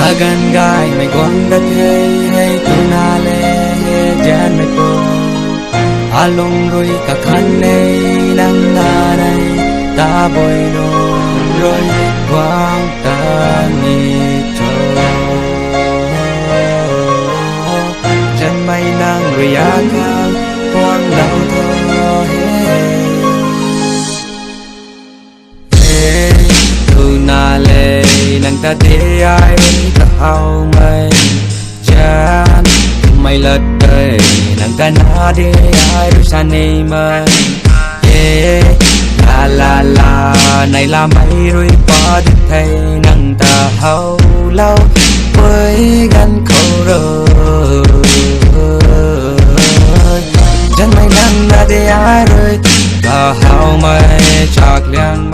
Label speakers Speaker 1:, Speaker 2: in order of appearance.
Speaker 1: Agan gai mai quang đất hay tu na le jan mai po along rồi cả khăn này nắng nga này ta bồi nôn rồi quang ta ni cho chân mây nắng rồi ác quang đau thơ tu na le nang ta te ai ta hao mây chan mây lật đời nang ta na de ai ru san nei mây yeah la này là mây rồi qua được thấy nang ta hao lâu với gan khâu rồi chân mây nang ta de ai rồi ta hao mây chạc liang